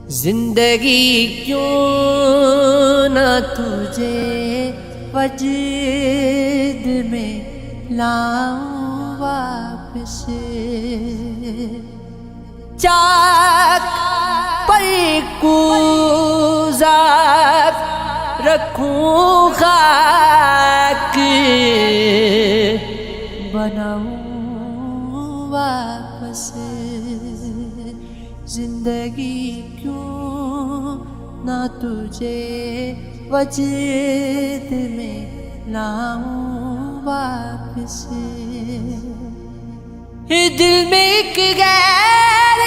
زندگی کیوں نہ تجھے وجد میں لاؤں واپس، چاک پر کوزہ رکھوں خاک بناؤں واپس، زندگی کیوں نہ تجھے وجد میں لاؤں واپس، دل میں ایک غیر